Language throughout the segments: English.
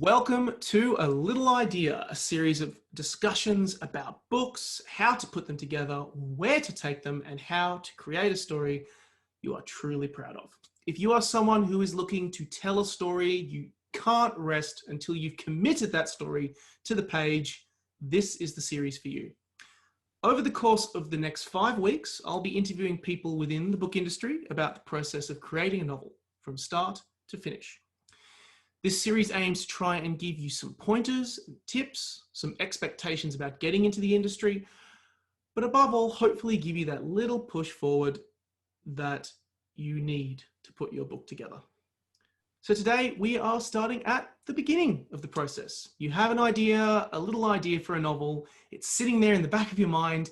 Welcome to A Little Idea, a series of discussions about books, how to put them together, where to take them, and how to create a story you are truly proud of. If you are someone who is looking to tell a story, you can't rest until you've committed that story to the page, this is the series for you. Over the course of the next 5 weeks, I'll be interviewing people within the book industry about the process of creating a novel from start to finish. This series aims to try and give you some pointers, tips, some expectations about getting into the industry, but above all, hopefully give you that little push forward that you need to put your book together. So today we are starting at the beginning of the process. You have an idea, a little idea for a novel. It's sitting there in the back of your mind.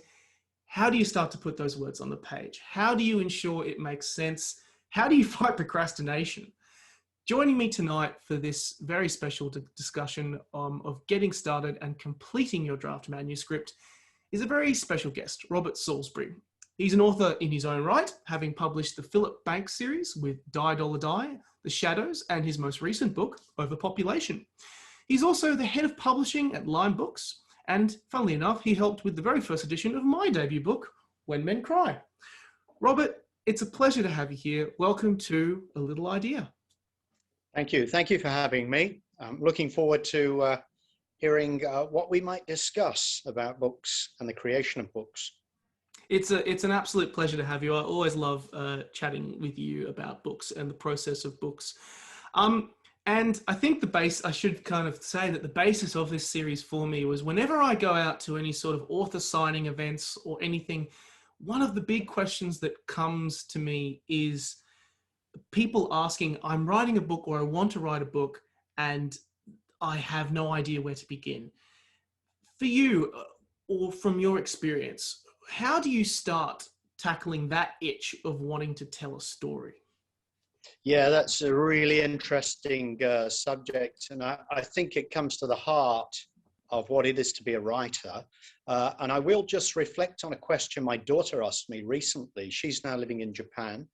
How do you start to put those words on the page? How do you ensure it makes sense? How do you fight procrastination? Joining me tonight for this very special discussion of getting started and completing your draft manuscript is a very special guest, Robert Salisbury. He's an author in his own right, having published the Philip Banks series with Die Dollar Die, The Shadows, and his most recent book, Overpopulation. He's also the head of publishing at Lime Books, and funnily enough, he helped with the very first edition of my debut book, When Men Cry. Robert, it's a pleasure to have you here. Welcome to A Little Idea. Thank you. Thank you for having me. I'm looking forward to hearing what we might discuss about books and the creation of books. It's an absolute pleasure to have you. I always love chatting with you about books and the process of books. And I think I should kind of say that the basis of this series for me was whenever I go out to any sort of author signing events or anything, one of the big questions that comes to me is people asking, I'm writing a book or I want to write a book and I have no idea where to begin. For you, or from your experience, how do you start tackling that itch of wanting to tell a story? Yeah, that's a really interesting subject. And I think it comes to the heart of what it is to be a writer. And I will just reflect on a question my daughter asked me recently. She's now living in Japan.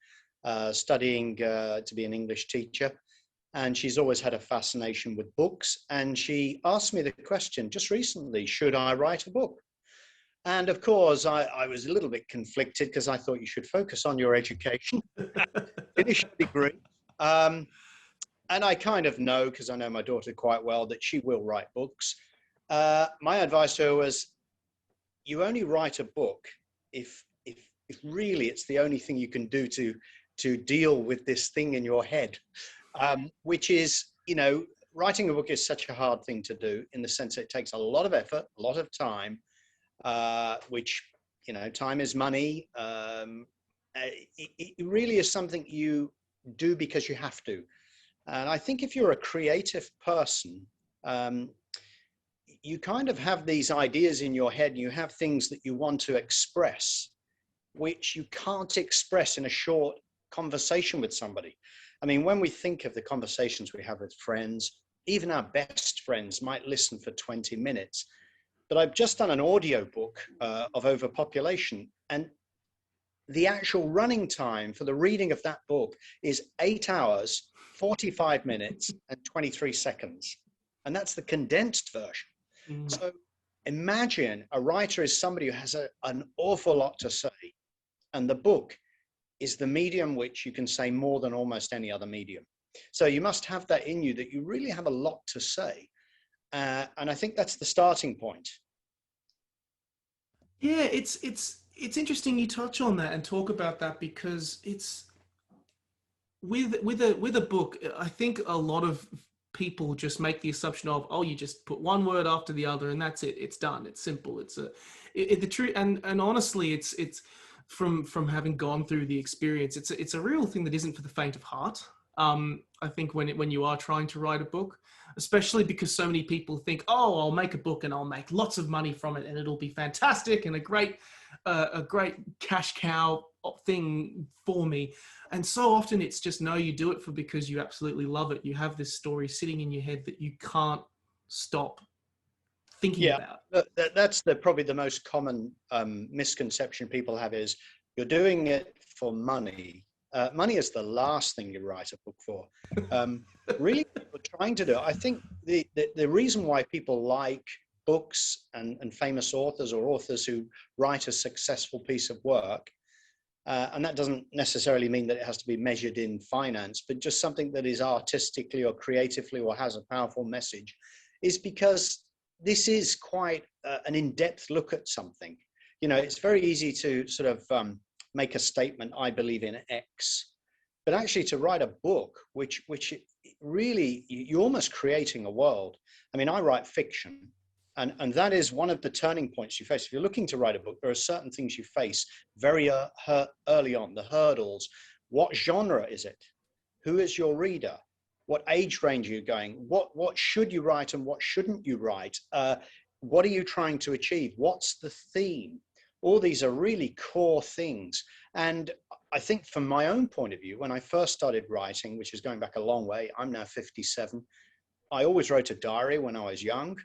Studying to be an English teacher, and she's always had a fascination with books, and she asked me the question just recently, should I write a book? And of course I was a little bit conflicted because I thought you should focus on your education, finish a degree, and I kind of know, because I know my daughter quite well, that she will write books. My advice to her was, you only write a book if really it's the only thing you can do to deal with this thing in your head, which is, writing a book is such a hard thing to do in the sense that it takes a lot of effort, a lot of time, which, time is money. It really is something you do because you have to. And I think if you're a creative person, you kind of have these ideas in your head and you have things that you want to express, which you can't express in a short conversation with somebody. I mean, when we think of the conversations we have with friends, even our best friends might listen for 20 minutes. But I've just done an audio book of Overpopulation, and the actual running time for the reading of that book is 8 hours, 45 minutes, and 23 seconds. And that's the condensed version. So imagine a writer is somebody who has an awful lot to say, and the book is the medium which you can say more than almost any other medium. So you must have that in you, that you really have a lot to say. And I think that's the starting point. Yeah, it's interesting you touch on that and talk about that, because it's with a book, I think a lot of people just make the assumption of, oh, you just put one word after the other and that's it. It's done. It's simple. The truth, and honestly, it's from having gone through the experience, it's a real thing that isn't for the faint of heart. I think when you are trying to write a book, especially because so many people think, oh, I'll make a book and I'll make lots of money from it and it'll be fantastic and a great cash cow thing for me. And so often it's just, no, you do it because you absolutely love it. You have this story sitting in your head that you can't stop thinking about. That's probably the most common misconception people have, is you're doing it for money Money is the last thing you write a book for. Really, what we're trying to do, I think the reason why people like books and famous authors or authors who write a successful piece of work, and that doesn't necessarily mean that it has to be measured in finance, but just something that is artistically or creatively or has a powerful message, is because this is quite an in-depth look at something. You know, it's very easy to sort of make a statement, I believe in X, but actually to write a book, which really, you're almost creating a world. I mean, I write fiction. And that is one of the turning points you face. If you're looking to write a book, there are certain things you face very early on, the hurdles. What genre is it? Who is your reader? What age range are you going? What should you write and what shouldn't you write? What are you trying to achieve? What's the theme? All these are really core things. And I think from my own point of view, when I first started writing, which is going back a long way, I'm now 57, I always wrote a diary when I was young.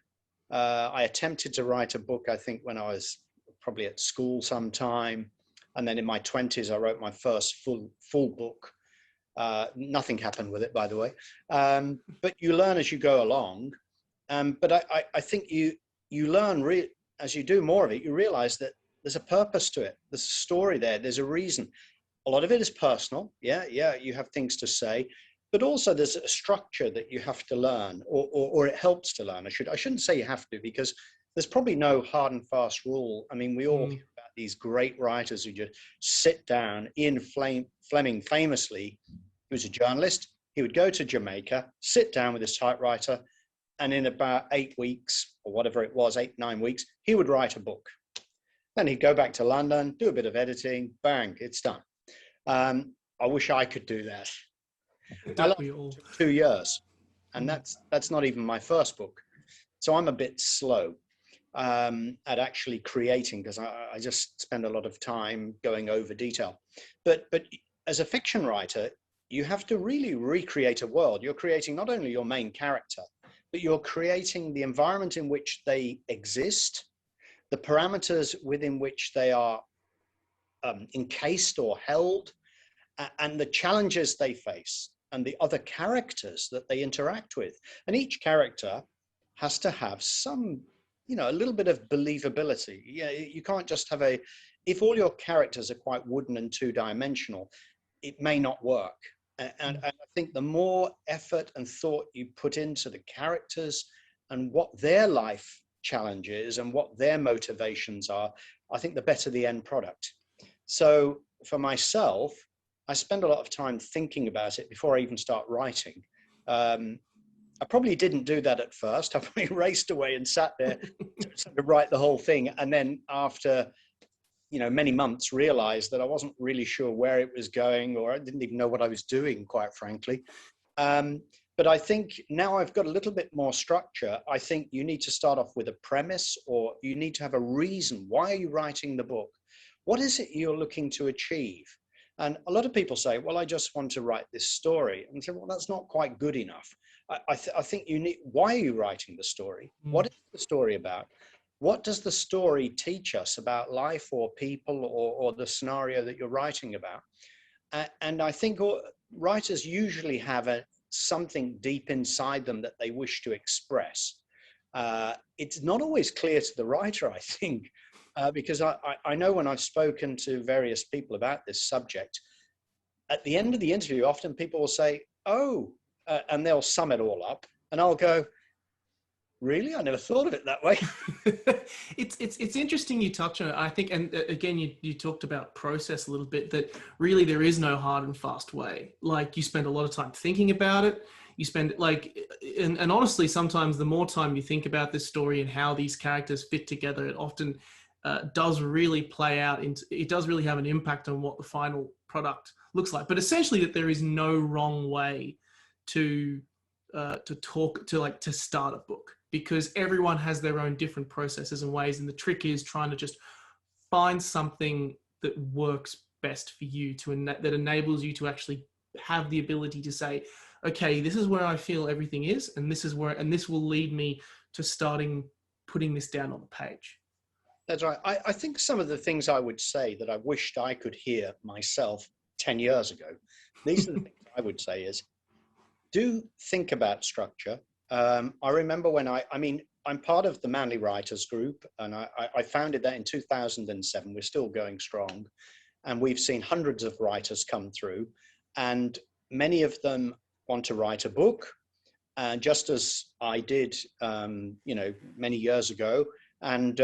I attempted to write a book, I think, when I was probably at school sometime. And then in my 20s, I wrote my first full book. Nothing happened with it, by the way. But you learn as you go along. But I think you learn, as you do more of it, you realize that there's a purpose to it. There's a story there. There's a reason. A lot of it is personal. Yeah, you have things to say. But also there's a structure that you have to learn, or it helps to learn. I shouldn't say you have to, because there's probably no hard and fast rule. I mean, we all hear about these great writers who just sit down. Ian Fleming famously, he was a journalist. He would go to Jamaica, sit down with his typewriter, and in about 8 weeks, or whatever it was, 9 weeks, he would write a book. Then he'd go back to London, do a bit of editing, bang, it's done. I wish I could do that. Don't we all? 2 years, and that's not even my first book. So I'm a bit slow at actually creating, because I just spend a lot of time going over detail. But as a fiction writer, you have to really recreate a world. You're creating not only your main character, but you're creating the environment in which they exist, the parameters within which they are encased or held, and the challenges they face, and the other characters that they interact with. And each character has to have some, a little bit of believability. Yeah, you can't just have if all your characters are quite wooden and two-dimensional, it may not work. And I think the more effort and thought you put into the characters and what their life challenge is and what their motivations are, I think the better the end product. So for myself, I spend a lot of time thinking about it before I even start writing. I probably didn't do that at first. I probably raced away and sat there to write the whole thing. And then after, many months, realized that I wasn't really sure where it was going, or I didn't even know what I was doing, quite frankly. But I think now I've got a little bit more structure. I think you need to start off with a premise, or you need to have a reason. Why are you writing the book? What is it you're looking to achieve? And a lot of people say, well, I just want to write this story. And I say, well, that's not quite good enough. I think you need, why are you writing the story? What is the story about? What does the story teach us about life or people or the scenario that you're writing about? And I think writers usually have something deep inside them that they wish to express. It's not always clear to the writer, I think. Because I know when I've spoken to various people about this subject, at the end of the interview, often people will say, and they'll sum it all up, and I'll go, really? I never thought of it that way. It's interesting you touch on it. I think, and again, you talked about process a little bit, that really there is no hard and fast way. Like, you spend a lot of time thinking about it. You spend and honestly, sometimes the more time you think about this story and how these characters fit together, it often does really play out it does really have an impact on what the final product looks like. But essentially, that there is no wrong way to start a book, because everyone has their own different processes and ways. And the trick is trying to just find something that works best for you, that enables you to actually have the ability to say, okay, this is where I feel everything is, and this will lead me to putting this down on the page. That's right. I think some of the things I would say that I wished I could hear myself 10 years ago. These are the things I would say is, do think about structure. I remember when I'm part of the Manly Writers Group, and I founded that in 2007. We're still going strong, and we've seen hundreds of writers come through, and many of them want to write a book, and just as I did, many years ago. And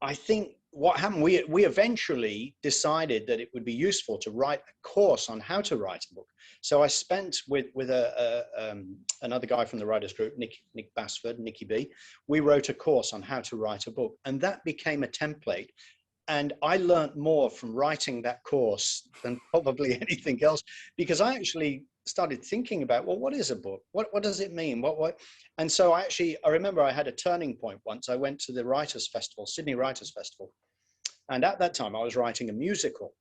I think what happened, we eventually decided that it would be useful to write a course on how to write a book. So I spent with another guy from the writers group, Nick Basford, Nicky B. We wrote a course on how to write a book, and that became a template. And I learned more from writing that course than probably anything else, because I actually started thinking about, well, what is a book? What does it mean? What? And so I remember I had a turning point once. I went to the Writers' Festival, Sydney Writers' Festival. And at that time I was writing a musical.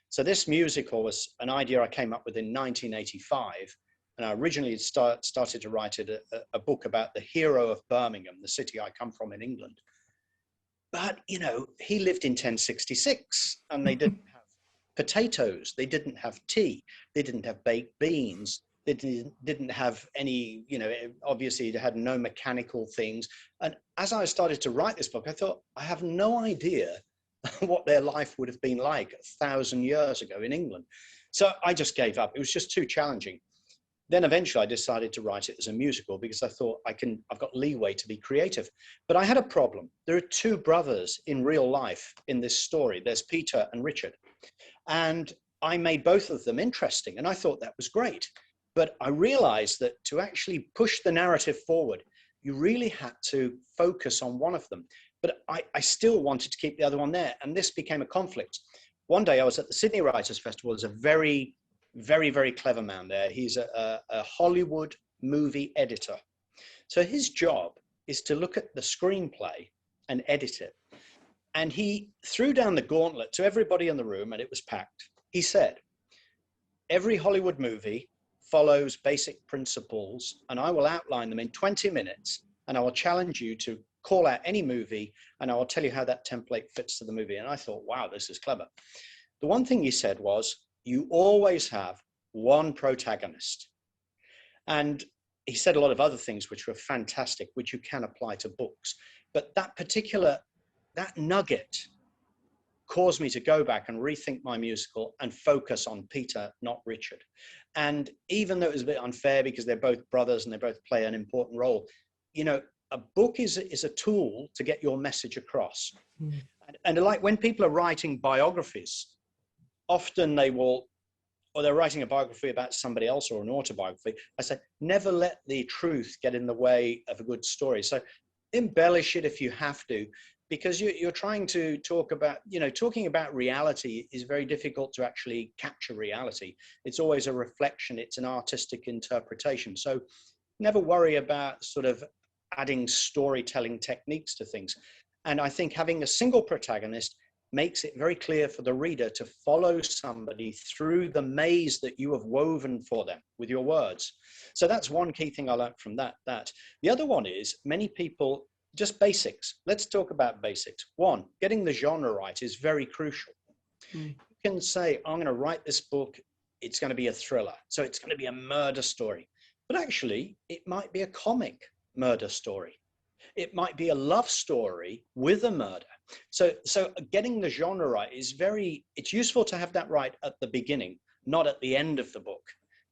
So this musical was an idea I came up with in 1985. And I originally started to write a book about the hero of Birmingham, the city I come from in England. But, he lived in 1066, and they didn't have potatoes. They didn't have tea. They didn't have baked beans. They didn't have any, obviously they had no mechanical things. And as I started to write this book, I thought, I have no idea what their life would have been like 1,000 years ago in England. So I just gave up. It was just too challenging. Then eventually I decided to write it as a musical, because I thought I've got leeway to be creative. But I had a problem. There are two brothers in real life in this story. There's Peter and Richard. And I made both of them interesting, and I thought that was great. But I realized that to actually push the narrative forward, you really had to focus on one of them. But I still wanted to keep the other one there, and this became a conflict. One day I was at the Sydney Writers' Festival. There's a very, very, very clever man there. He's a Hollywood movie editor. So his job is to look at the screenplay and edit it. And he threw down the gauntlet to everybody in the room, and it was packed. He said, every Hollywood movie follows basic principles, and I will outline them in 20 minutes, and I will challenge you to call out any movie, and I will tell you how that template fits to the movie. And I thought, wow, this is clever. The one thing he said was, you always have one protagonist. And he said a lot of other things which were fantastic, which you can apply to books. But that nugget caused me to go back and rethink my musical and focus on Peter, not Richard. And even though it was a bit unfair because they're both brothers and they both play an important role, a book is a tool to get your message across. Mm. And like when people are writing biographies, often they're writing a biography about somebody else or an autobiography. I say, never let the truth get in the way of a good story. So embellish it if you have to, because you're trying to talk about, talking about reality is very difficult to actually capture reality. It's always a reflection. It's an artistic interpretation. So never worry about sort of adding storytelling techniques to things. And I think having a single protagonist makes it very clear for the reader to follow somebody through the maze that you have woven for them with your words. So that's one key thing I learned from that. The other one is many people, just basics. Let's talk about basics. One, getting the genre right is very crucial. Mm. You can say, I'm going to write this book. It's going to be a thriller. So it's going to be a murder story. But actually, it might be a comic murder story. It might be a love story with a murder. So getting the genre right is it's useful to have that right at the beginning, not at the end of the book,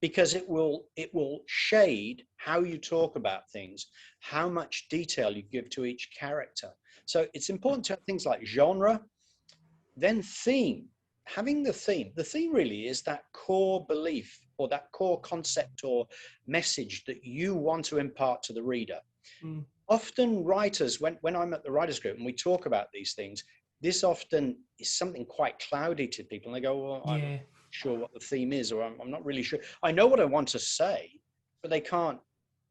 because it will shade how you talk about things, how much detail you give to each character. So it's important to have things like genre, then theme. Having the theme really is that core belief or that core concept or message that you want to impart to the reader. Mm. Often writers, when I'm at the writers group and we talk about these things, this often is something quite cloudy to people. And they go, well, yeah. I'm not sure what the theme is, or I'm not really sure. I know what I want to say, but they can't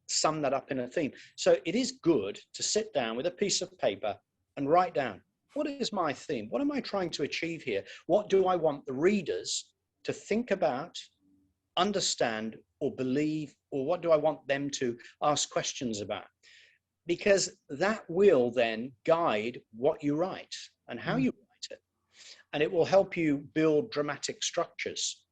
sum that up in a theme. So it is good to sit down with a piece of paper and write down, what is my theme? What am I trying to achieve here? What do I want the readers to think about, understand, or believe, or what do I want them to ask questions about? Because that will then guide what you write and how you write it. and it will help you build dramatic structures,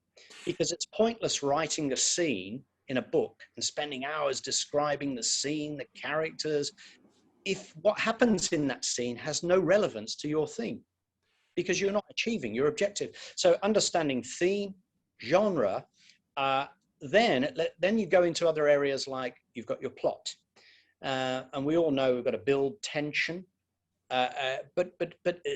because it's pointless writing a scene in a book and spending hours describing the scene, the characters, if what happens in that scene has no relevance to your theme, because you're not achieving your objective. So understanding theme, genre, then you go into other areas like you've got your plot. And we all know we've got to build tension. But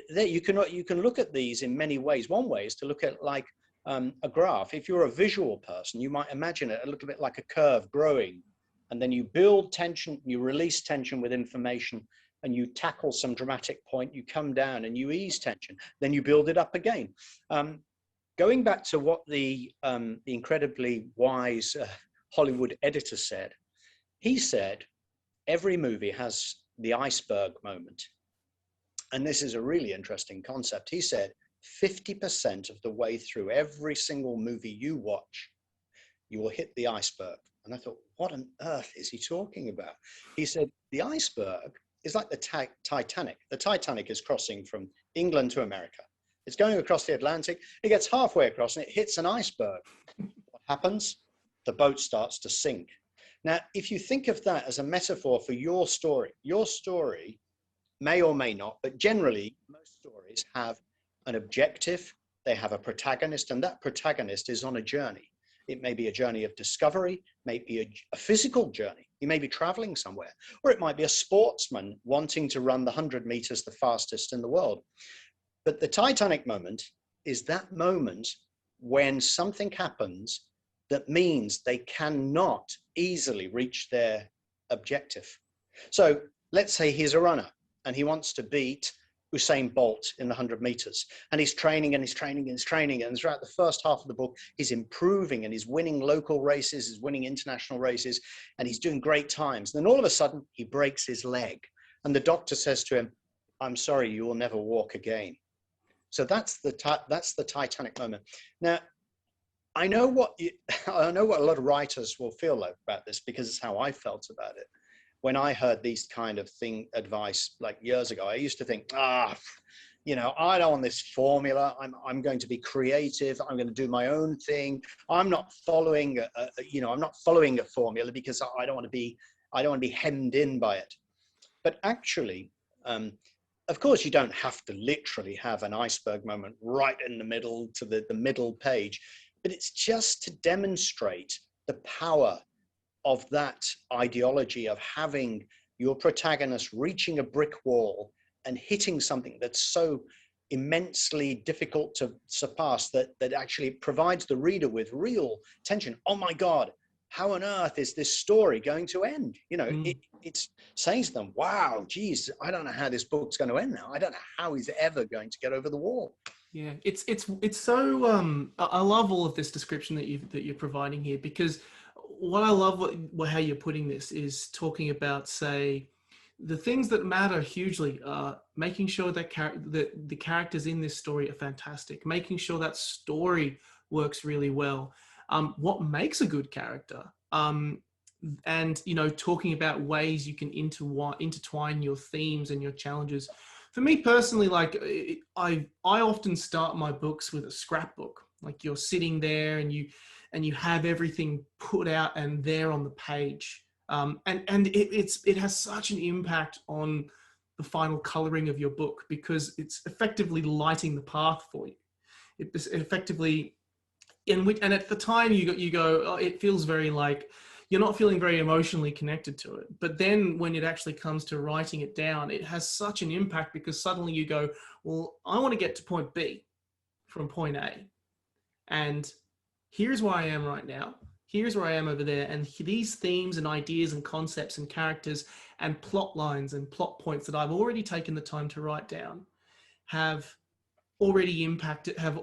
there you can look at these in many ways. One way is to look at like a graph. If you're a visual person, you might imagine it a little bit like a curve growing, and then you build tension, you release tension with information, and you tackle some dramatic point, you come down and you ease tension, then you build it up again. Going back to what the incredibly wise Hollywood editor said, he said, every movie has the iceberg moment. And this is a really interesting concept. He said, 50% of the way through every single movie you watch, you will hit the iceberg. And I thought, what on earth is he talking about? He said, the iceberg is like the Titanic. The Titanic is crossing from England to America. It's going across the Atlantic. It gets halfway across and it hits an iceberg. What happens? The boat starts to sink. Now, if you think of that as a metaphor for your story may or may not, but generally most stories have an objective, they have a protagonist, and that protagonist is on a journey. It may be a journey of discovery, maybe a physical journey. You may be traveling somewhere, or it might be a sportsman wanting to run the 100 meters the fastest in the world. But the Titanic moment is that moment when something happens that means they cannot easily reach their objective. So let's say he's a runner and he wants to beat Usain Bolt in the 100 meters. And he's training and he's training and he's training. And throughout the first half of the book, he's improving and he's winning local races, he's winning international races, and he's doing great times. And then all of a sudden, he breaks his leg. And the doctor says to him, I'm sorry, you will never walk again. So that's the Titanic moment. Now, I know what a lot of writers will feel like about this, because it's how I felt about it. When I heard these kind of advice like years ago, I used to think, I don't want this formula. I'm going to be creative. I'm going to do my own thing. I'm not following a formula because I don't want to be hemmed in by it. But actually, of course, you don't have to literally have an iceberg moment right in the middle to the middle page, but it's just to demonstrate the power of that ideology of having your protagonist reaching a brick wall and hitting something that's so immensely difficult to surpass that actually provides the reader with real tension. Oh my God, how on earth is this story going to end? It's saying to them, wow, geez, I don't know how this book's going to end now. I don't know how he's ever going to get over the wall. Yeah, it's so I love all of this description that you're providing here, because what I love how you're putting this is talking about, say, the things that matter hugely are making sure that the characters in this story are fantastic, making sure that story works really well, what makes a good character, and talking about ways you can intertwine your themes and your challenges. For me personally, like I often start my books with a scrapbook. Like you're sitting there and you have everything put out and there on the page. And it has such an impact on the final coloring of your book, because it's effectively lighting the path for you. It effectively, and at the time you go, oh, it feels very like you're not feeling very emotionally connected to it. But then when it actually comes to writing it down, it has such an impact, because suddenly you go, well, I want to get to point B from point A. And here's where I am right now. Here's where I am over there. And these themes and ideas and concepts and characters and plot lines and plot points that I've already taken the time to write down have already impacted, are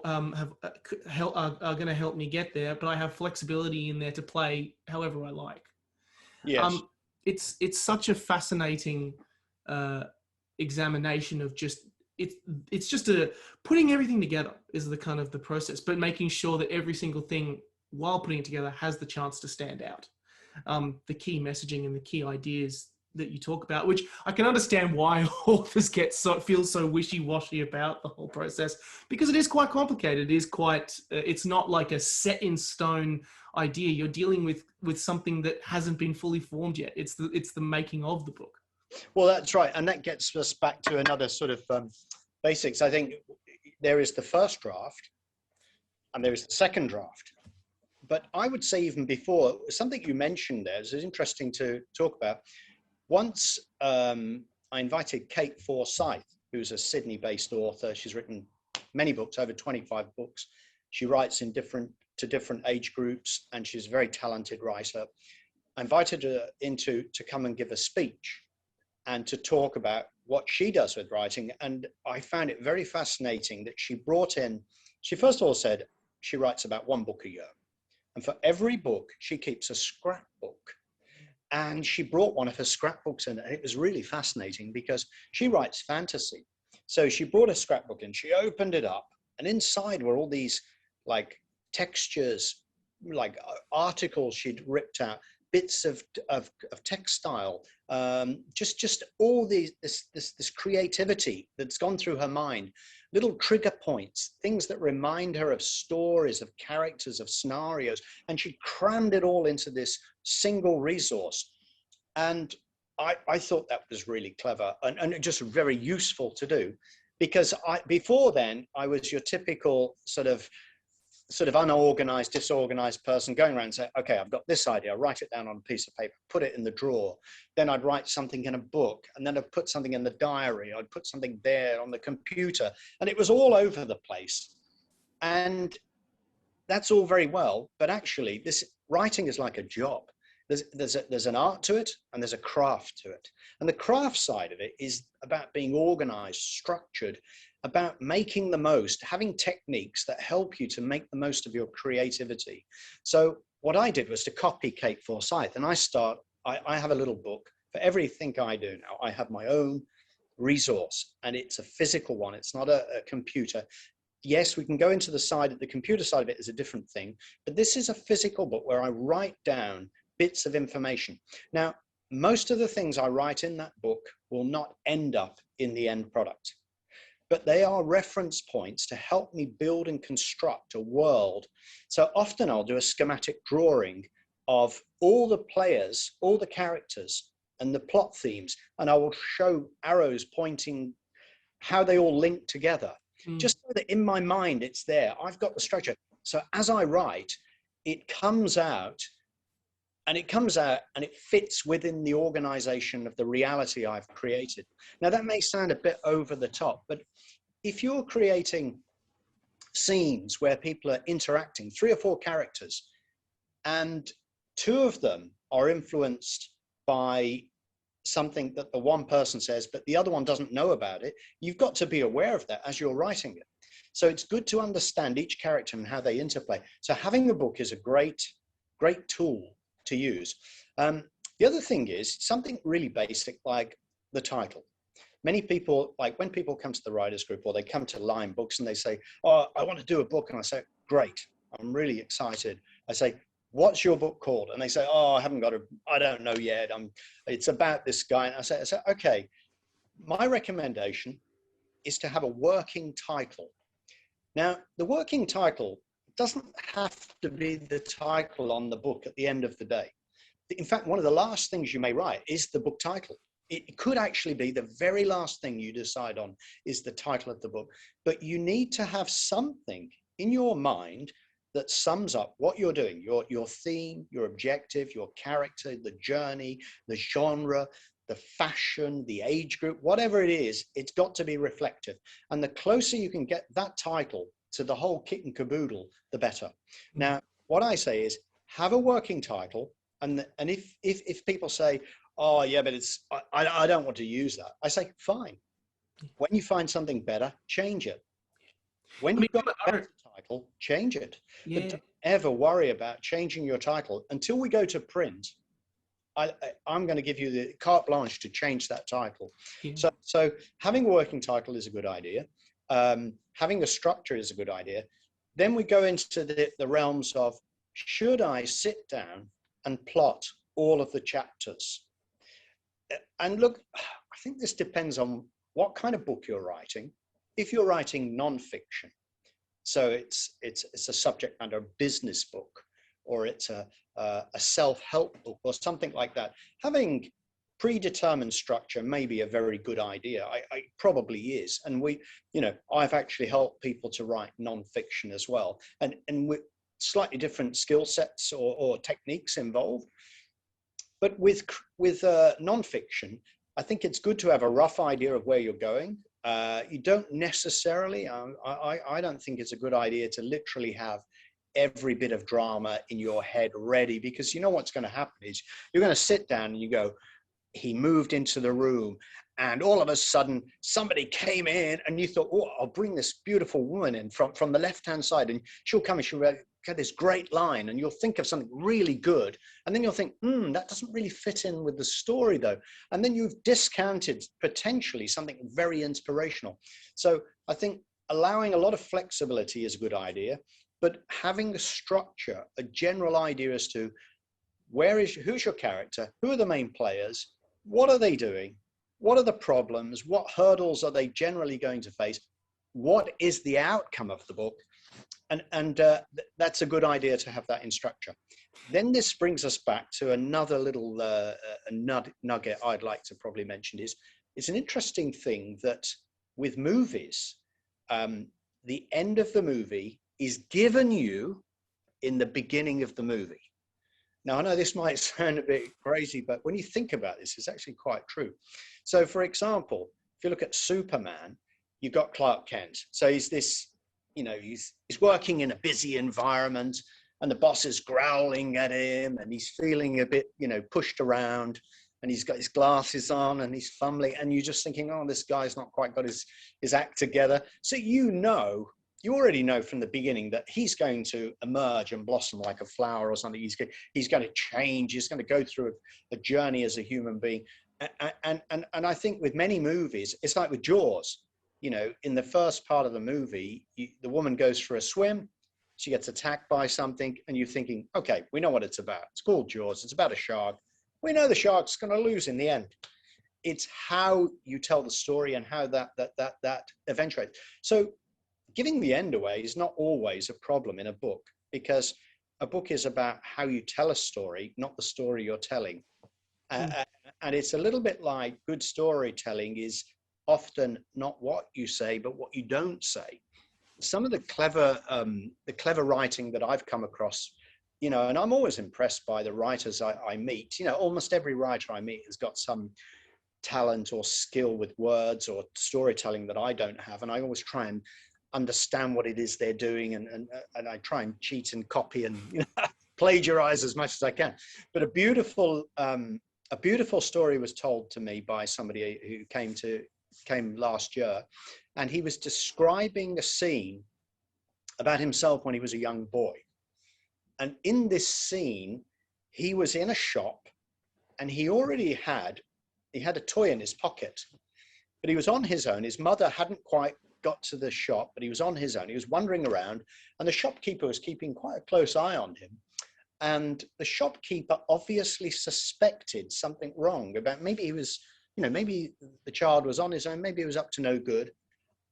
going to help me get there, but I have flexibility in there to play however I like. Yes. It's such a fascinating examination of just, it's just putting everything together is the kind of the process, but making sure that every single thing while putting it together has the chance to stand out. The key messaging and the key ideas that you talk about, which I can understand why authors feel so wishy-washy about the whole process, because it is quite complicated. It is quite, it's not like a set in stone idea. You're dealing with something that hasn't been fully formed yet. It's the making of the book. Well, that's right. And that gets us back to another sort of basics. I think there is the first draft and there is the second draft. But I would say even before, something you mentioned there is interesting to talk about. Once I invited Kate Forsyth, who's a Sydney-based author. She's written many books, over 25 books. She writes to different age groups, and she's a very talented writer. I invited her to come and give a speech and to talk about what she does with writing. And I found it very fascinating that she first of all said she writes about one book a year. And for every book, she keeps a scrapbook. And she brought one of her scrapbooks in, and it was really fascinating because she writes fantasy. So she brought a scrapbook in, she opened it up, and inside were all these like textures, like articles she'd ripped out, bits of textile, just all this creativity that's gone through her mind, little trigger points, things that remind her of stories, of characters, of scenarios, and she crammed it all into this single resource. And I thought that was really clever and just very useful to do, because before then I was your typical sort of unorganized, disorganized person going around and say, okay, I've got this idea, I'll write it down on a piece of paper, put it in the drawer. Then I'd write something in a book, and then I'd put something in the diary. I'd put something there on the computer, and it was all over the place. And that's all very well, but actually this writing is like a job. There's an art to it, and there's a craft to it. And the craft side of it is about being organized, structured, about making the most, having techniques that help you to make the most of your creativity. So what I did was to copy Kate Forsyth, and I have a little book for everything I do now. I have my own resource, and it's a physical one. It's not a computer. Yes, we can go into the computer side of it is a different thing, but this is a physical book where I write down bits of information. Now, most of the things I write in that book will not end up in the end product, but they are reference points to help me build and construct a world. So often I'll do a schematic drawing of all the players, all the characters, and the plot themes, and I will show arrows pointing how they all link together, just so that in my mind it's there. I've got the structure. So as I write, it comes out, and it fits within the organization of the reality I've created. Now that may sound a bit over the top, but if you're creating scenes where people are interacting, 3 or 4 characters, and 2 of them are influenced by something that the one person says, but the other one doesn't know about it, you've got to be aware of that as you're writing it. So it's good to understand each character and how they interplay. So having a book is a great tool to use. The other thing is something really basic, like the title. Many people, like when people come to the writers group or they come to Line Books and they say, oh, I want to do a book. And I say, great, I'm really excited. I say, what's your book called? And they say, oh, I don't know yet. It's about this guy. And I say, okay, my recommendation is to have a working title. Now, the working title doesn't have to be the title on the book at the end of the day. In fact, one of the last things you may write is the book title. It could actually be the very last thing you decide on is the title of the book, but you need to have something in your mind that sums up what you're doing, your theme, your objective, your character, the journey, the genre, the fashion, the age group, whatever it is, it's got to be reflective. And the closer you can get that title to the whole kit and caboodle, the better. Now, what I say is have a working title. And if people say, oh yeah, but I don't want to use that, I say, fine. When you find something better, change it. When you've got a better title, change it. Yeah. But don't ever worry about changing your title until we go to print. I'm going to give you the carte blanche to change that title. Yeah. So having a working title is a good idea. Having a structure is a good idea. Then we go into the realms of, should I sit down and plot all of the chapters? And look, I think this depends on what kind of book you're writing. If you're writing non-fiction, so it's a subject matter business book, or it's a self-help book or something like that, having predetermined structure may be a very good idea. I probably is. And I've actually helped people to write non-fiction as well. And with slightly different skill sets or techniques involved. But with non-fiction, I think it's good to have a rough idea of where you're going. You don't necessarily, I don't think it's a good idea to literally have every bit of drama in your head ready, because you know what's going to happen is you're going to sit down and you go, he moved into the room and all of a sudden somebody came in and you thought, oh, I'll bring this beautiful woman in from the left-hand side and she'll come and she'll get this great line, and you'll think of something really good. And then you'll think, that doesn't really fit in with the story though. And then you've discounted potentially something very inspirational. So I think allowing a lot of flexibility is a good idea, but having a structure, a general idea as to who's your character, who are the main players, what are they doing, what are the problems, what hurdles are they generally going to face, what is the outcome of the book, and that's a good idea to have that in structure. Then this brings us back to another little nugget I'd like to probably mention is, it's an interesting thing that with movies, the end of the movie is given you in the beginning of the movie. Now, I know this might sound a bit crazy, but when you think about this, it's actually quite true. So, for example, if you look at Superman, you've got Clark Kent. So he's this, he's working in a busy environment and the boss is growling at him and he's feeling a bit, pushed around, and he's got his glasses on and he's fumbling, and you're just thinking, oh, this guy's not quite got his act together. So you already know from the beginning that he's going to emerge and blossom like a flower or something. He's going to change. He's going to go through a journey as a human being. And I think with many movies, it's like with Jaws. In the first part of the movie, the woman goes for a swim. She gets attacked by something, and you're thinking, okay, we know what it's about. It's called Jaws. It's about a shark. We know the shark's going to lose in the end. It's how you tell the story and how that eventuates. So giving the end away is not always a problem in a book, because a book is about how you tell a story, not the story you're telling. And it's a little bit like good storytelling is often not what you say, but what you don't say. Some of the clever writing that I've come across, and I'm always impressed by the writers I meet. Almost every writer I meet has got some talent or skill with words or storytelling that I don't have, and I always try and understand what it is they're doing, and I try and cheat and copy and plagiarize as much as I can. But a beautiful story was told to me by somebody who came last year, and he was describing a scene about himself when he was a young boy. And in this scene, he was in a shop, and he had a toy in his pocket, but he was on his own. His mother hadn't quite got to the shop, but he was on his own. He was wandering around, and the shopkeeper was keeping quite a close eye on him. And the shopkeeper obviously suspected something wrong about, maybe he was, maybe the child was on his own, maybe he was up to no good.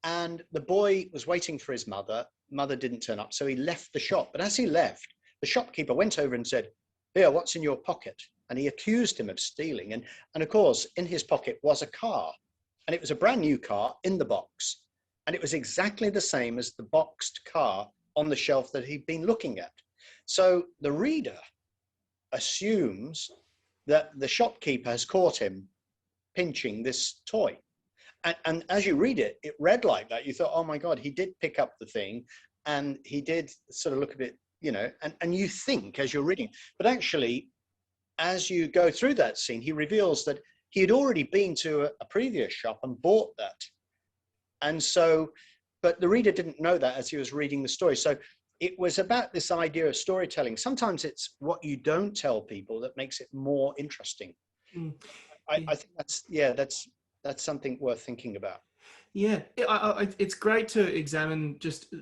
And the boy was waiting for his mother. Mother didn't turn up, so he left the shop. But as he left, the shopkeeper went over and said, "Here, what's in your pocket?" And he accused him of stealing. And of course, in his pocket was a car, and it was a brand new car in the box. And it was exactly the same as the boxed car on the shelf that he'd been looking at. So the reader assumes that the shopkeeper has caught him pinching this toy. And as you read it, it read like that. You thought, oh my God, he did pick up the thing, and he did sort of look a bit, and you think as you're reading, but actually, as you go through that scene, he reveals that he had already been to a previous shop and bought that. And so, but the reader didn't know that as he was reading the story. So it was about this idea of storytelling. Sometimes it's what you don't tell people that makes it more interesting. I think that's something worth thinking about. Yeah, it's great to examine just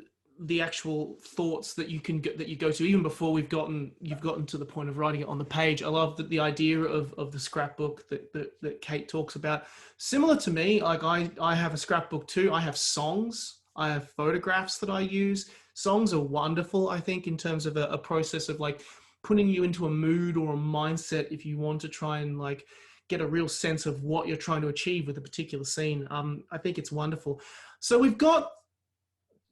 the actual thoughts that you can get, that you go to even before you've gotten to the point of writing it on the page. I love the idea of the scrapbook that Kate talks about. Similar to me, like I have a scrapbook too. I have songs, I have photographs that I use. Songs are wonderful, I think, in terms of a process of like putting you into a mood or a mindset if you want to try and like get a real sense of what you're trying to achieve with a particular scene. I think it's wonderful. So we've got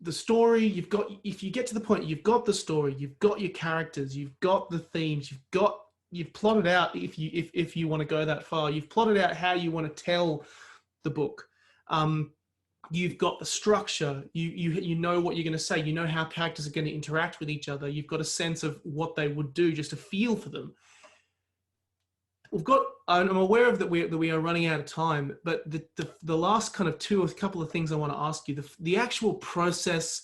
the story, if you get to the point, you've got the story, you've got your characters, you've got the themes, you've plotted out, if you want to go that far, you've plotted out how you want to tell the book. You've got the structure, you know what you're going to say, you know how characters are going to interact with each other, you've got a sense of what they would do, just a feel for them. I'm aware of that we are running out of time, but the last kind of a couple of things I want to ask you, the actual process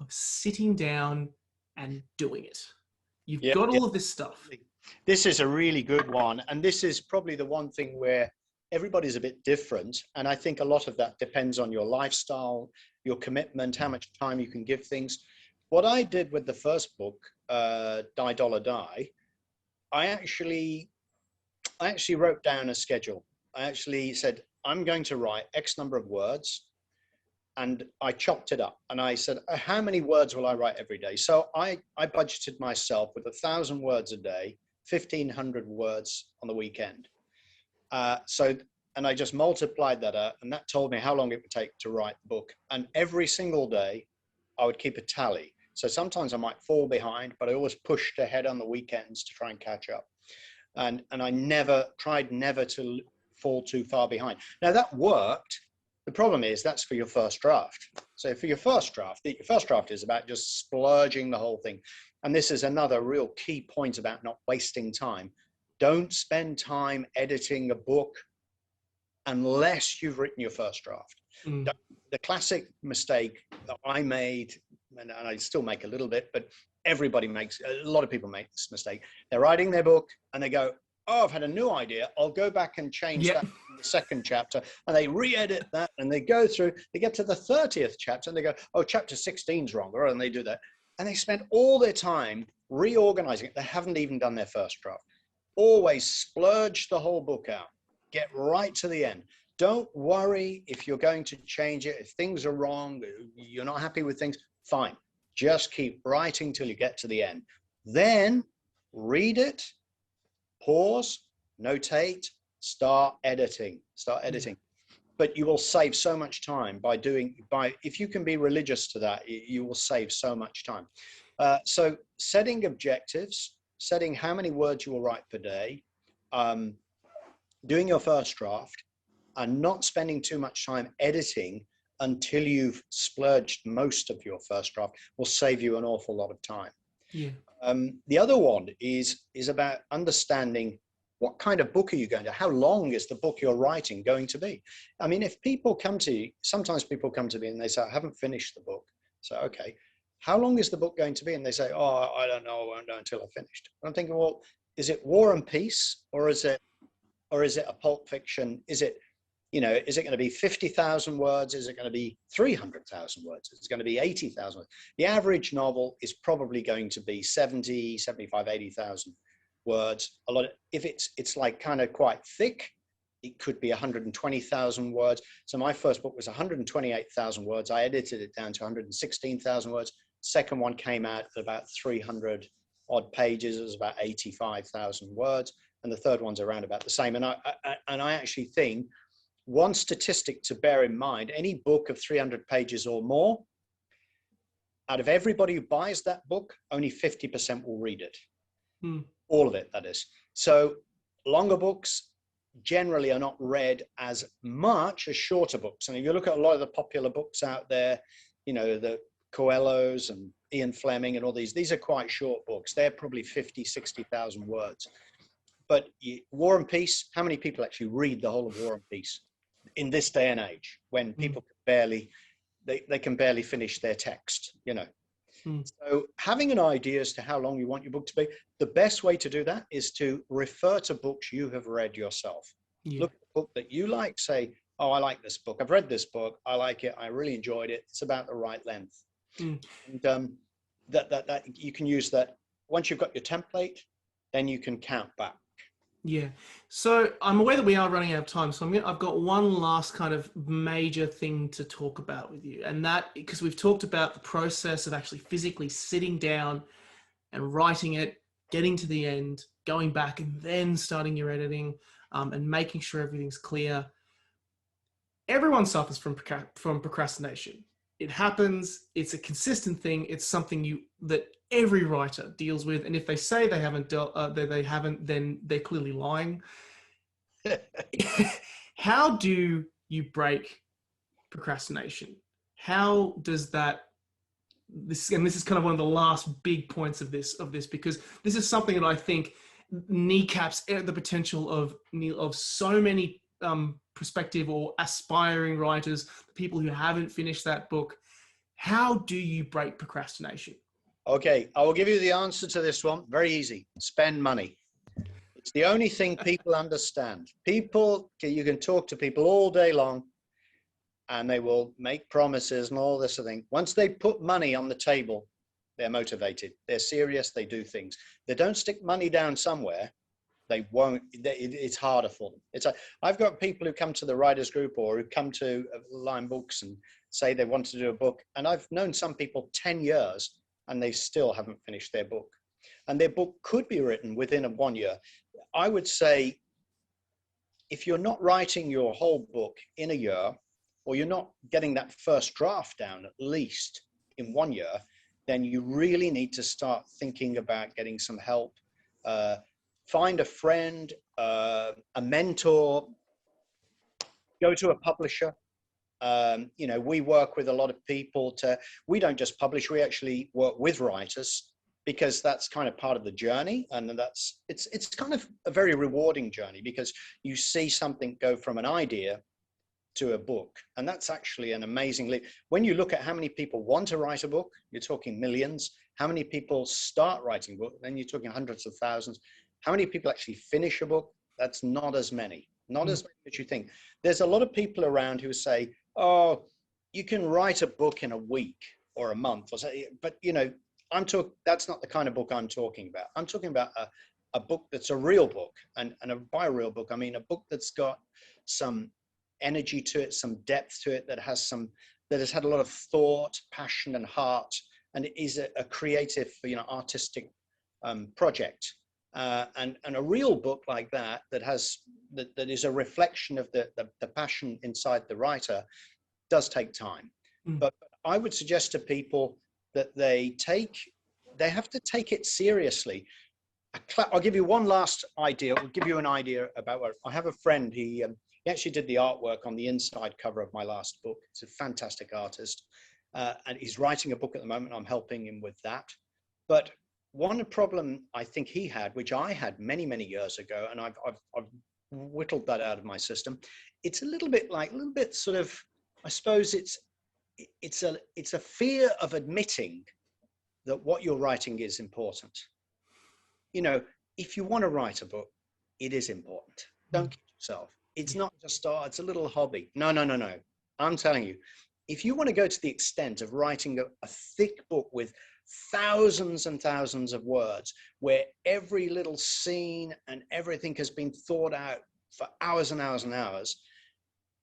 of sitting down and doing it. You've got all of this stuff. This is a really good one. And this is probably the one thing where everybody's a bit different. And I think a lot of that depends on your lifestyle, your commitment, how much time you can give things. What I did with the first book, Die Dollar Die, I actually wrote down a schedule. I actually said, I'm going to write X number of words. And I chopped it up and I said, how many words will I write every day? So I budgeted myself with 1,000 words a day, 1,500 words on the weekend. And I just multiplied that out, and that told me how long it would take to write the book. And every single day I would keep a tally. So sometimes I might fall behind, but I always pushed ahead on the weekends to try and catch up. And I tried never to fall too far behind. Now that worked. The problem is that's for your first draft. So for your first draft is about just splurging the whole thing. And this is another real key point about not wasting time. Don't spend time editing a book unless you've written your first draft. The classic mistake that I made, and I still make a little bit, but a lot of people make this mistake. They're writing their book and they go, oh, I've had a new idea. I'll go back and change that in the second chapter. And they re-edit that and they go through, they get to the 30th chapter and they go, oh, chapter 16's wrong. And they do that. And they spend all their time reorganizing it. They haven't even done their first draft. Always splurge the whole book out. Get right to the end. Don't worry if you're going to change it. If things are wrong, you're not happy with things, fine. Just keep writing till you get to the end. Then read it, pause, notate, start editing. But you will save so much time if you can be religious to that, you will save so much time. So setting objectives, setting how many words you will write per day, doing your first draft, and not spending too much time editing until you've splurged most of your first draft will save you an awful lot of time. Yeah. The other one is about understanding what kind of book are you going to, how long is the book you're writing going to be? I mean, if people come to you, sometimes people come to me and they say, I haven't finished the book. So, okay, how long is the book going to be? And they say, oh, I don't know, I won't know until I've finished. And I'm thinking, well, is it War and Peace or is it a Pulp Fiction? Is it going to be 50,000 words? Is it going to be 300,000 words? Is it going to be 80,000 words? The average novel is probably going to be 70, 75, 80,000 words. If it's like kind of quite thick, it could be 120,000 words. So my first book was 128,000 words. I edited it down to 116,000 words. Second one came out at about 300 odd pages. It was about 85,000 words. And the third one's around about the same. And I actually think one statistic to bear in mind, any book of 300 pages or more, out of everybody who buys that book, only 50% will read it. All of it, that is. So longer books generally are not read as much as shorter books. And if you look at a lot of the popular books out there, the Coelhos and Ian Fleming and all these are quite short books. They're probably 50, 60,000 words. But War and Peace, how many people actually read the whole of War and Peace in this day and age when people can barely finish their text, So having an idea as to how long you want your book to be, the best way to do that is to refer to books you have read yourself. Look at a book that you like, say, oh, I like this book. I've read this book. I like it. I really enjoyed it. It's about the right length. Mm. And that you can use that. Once you've got your template, then you can count back. Yeah. So I'm aware that we are running out of time. So I've got one last kind of major thing to talk about with you. And that, because we've talked about the process of actually physically sitting down and writing it, getting to the end, going back and then starting your editing, and making sure everything's clear. Everyone suffers from procrastination. It happens. It's a consistent thing. It's something that every writer deals with. And if they say they haven't then they're clearly lying. How do you break procrastination? How does that? This is kind of one of the last big points of this, because this is something that I think kneecaps the potential of so many prospective or aspiring writers, people who haven't finished that book. How do you break procrastination? Okay, I will give you the answer to this one. Very easy. Spend money. It's the only thing people understand. People, you can talk to people all day long and they will make promises and all this thing. Once they put money on the table, they're motivated. They're serious. They do things. They don't stick money down somewhere. They won't. It's harder for them. I've got people who come to the writers group or who come to Line Books and say they want to do a book. And I've known some people 10 years and they still haven't finished their book. And their book could be written within 1 year. I would say if you're not writing your whole book in a year, or you're not getting that first draft down at least in 1 year, then you really need to start thinking about getting some help. Find a friend, a mentor, go to a publisher. We work with a lot of people we don't just publish, we actually work with writers, because that's kind of part of the journey. And it's kind of a very rewarding journey, because you see something go from an idea to a book. And that's actually an amazing leap. When you look at how many people want to write a book, you're talking millions. How many people start writing a book? Then you're talking hundreds of thousands. How many people actually finish a book? That's not as many, as many as you think. There's a lot of people around who say, oh, you can write a book in a week or a month or so. But, that's not the kind of book I'm talking about. I'm talking about a book that's a real book. And by a real book, I mean a book that's got some energy to it, some depth to it, that has had a lot of thought, passion, and heart, and it is a creative, artistic project. And a real book like that that is a reflection of the passion inside the writer does take time. But I would suggest to people that they have to take it seriously. I'll give you one last idea. I'll give you an idea about what I have a friend. He actually did the artwork on the inside cover of my last book. He's a fantastic artist. And he's writing a book at the moment. I'm helping him with that. But one problem I think he had, which I had many, many years ago, and I've whittled that out of my system. It's a little bit sort of, I suppose it's a fear of admitting that what you're writing is important. If you want to write a book, it is important. Don't kid yourself. It's not just, it's a little hobby. No. I'm telling you, if you want to go to the extent of writing a thick book with thousands and thousands of words, where every little scene and everything has been thought out for hours and hours and hours,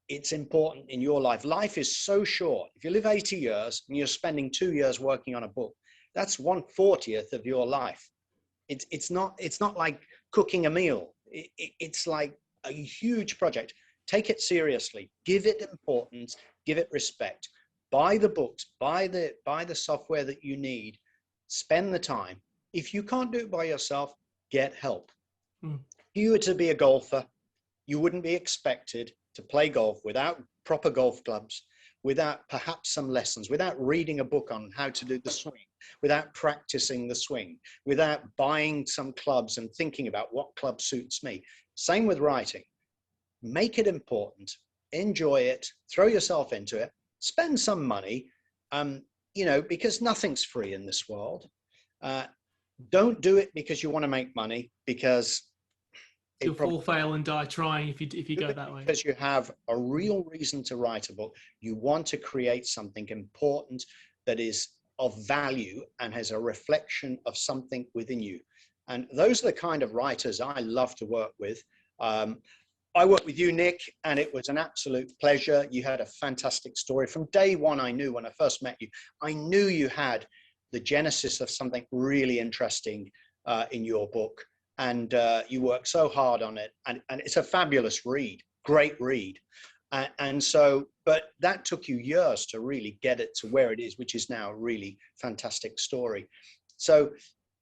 it's important in your life. Life is so short. If you live 80 years and you're spending 2 years working on a book, that's 1/40 of your life. It's not like cooking a meal. It's like a huge project. Take it seriously. Give it importance. Give it respect. Buy the books. Buy the software that you need. Spend the time. If you can't do it by yourself, get help. If you were to be a golfer, you wouldn't be expected to play golf without proper golf clubs, without perhaps some lessons, without reading a book on how to do the swing, without practicing the swing, without buying some clubs and thinking about what club suits me. Same with writing. Make it important, enjoy it, throw yourself into it, spend some money, because nothing's free in this world. Don't do it because you want to make money, because you'll fall, fail, and die trying if you go that way. Because you have a real reason to write a book. You want to create something important that is of value and has a reflection of something within you. And those are the kind of writers I love to work with. I worked with you, Nick, and it was an absolute pleasure. You had a fantastic story. From day one, I knew when I first met you, I knew you had the genesis of something really interesting in your book. And you worked so hard on it. And it's a fabulous read, great read. And so, but that took you years to really get it to where it is, which is now a really fantastic story. So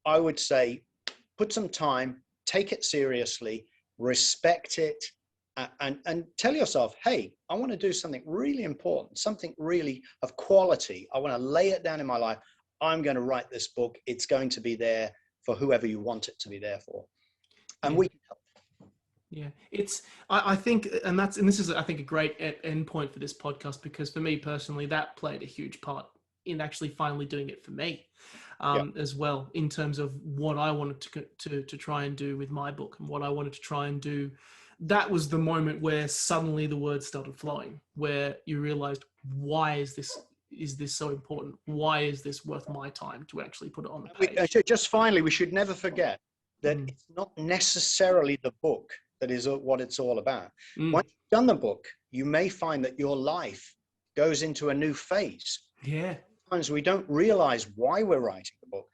I would say, put some time, take it seriously, respect it, and tell yourself, hey, I want to do something really important, something really of quality. I want to lay it down in my life. I'm going to write this book. It's going to be there for whoever you want it to be there for. And we can help. Yeah, it's, I think, and this is, I think, a great end point for this podcast, because for me personally, that played a huge part in actually finally doing it for me. As well, in terms of what I wanted to try and do with my book and what I wanted to try and do. That was the moment where suddenly the words started flowing, where you realized, why is this so important? Why is this worth my time to actually put it on the page? Just finally, we should never forget that it's not necessarily the book that is what it's all about. Once you've done the book, you may find that your life goes into a new phase. Yeah. Sometimes we don't realize why we're writing the book,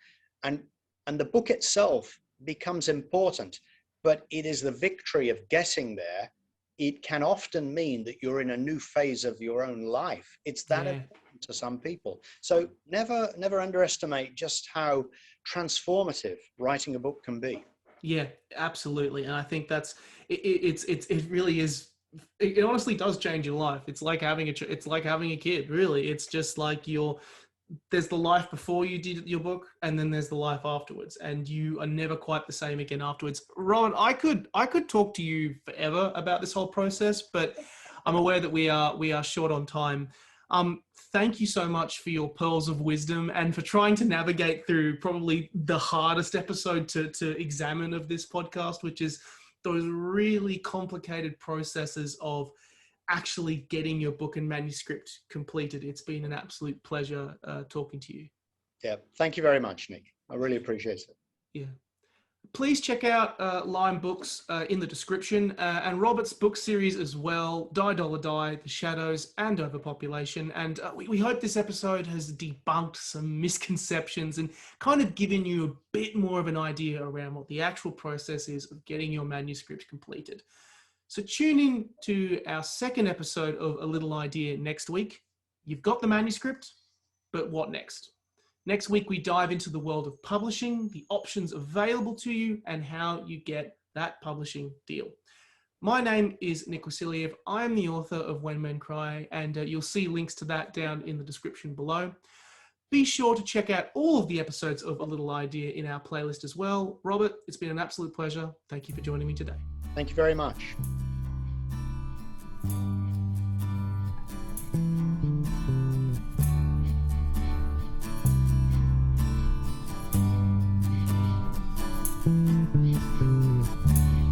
and the book itself becomes important, but it is the victory of getting there. It can often mean that you're in a new phase of your own life. It's that important to some people. So never underestimate just how transformative writing a book can be. Yeah, absolutely. And I think that's it really is. It honestly does change your life. It's like having a kid, really. It's just like there's the life before you did your book, and then there's the life afterwards, and you are never quite the same again afterwards. Ron, I could talk to you forever about this whole process, but I'm aware that we are short on time. Thank you so much for your pearls of wisdom and for trying to navigate through probably the hardest episode to examine of this podcast, which is those really complicated processes of actually getting your book and manuscript completed. It's been an absolute pleasure talking to you. Yeah, thank you very much, Nick. I really appreciate it. Yeah. Please check out Lime Books in the description, and Robert's book series as well, Die Dollar Die, The Shadows and Overpopulation. And we hope this episode has debunked some misconceptions and kind of given you a bit more of an idea around what the actual process is of getting your manuscript completed. So tune in to our second episode of A Little Idea next week. You've got the manuscript, but what next? Next week, we dive into the world of publishing, the options available to you, and how you get that publishing deal. My name is Nick Wasiliev. I'm the author of When Men Cry, and you'll see links to that down in the description below. Be sure to check out all of the episodes of A Little Idea in our playlist as well. Robert, it's been an absolute pleasure. Thank you for joining me today. Thank you very much.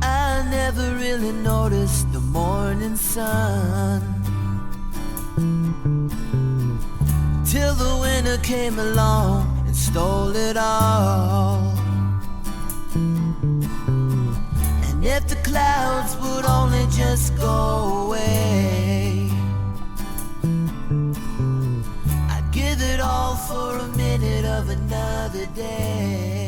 I never really noticed the morning sun till the winter came along and stole it all. And if the clouds would only just go away, I'd give it all for a minute of another day.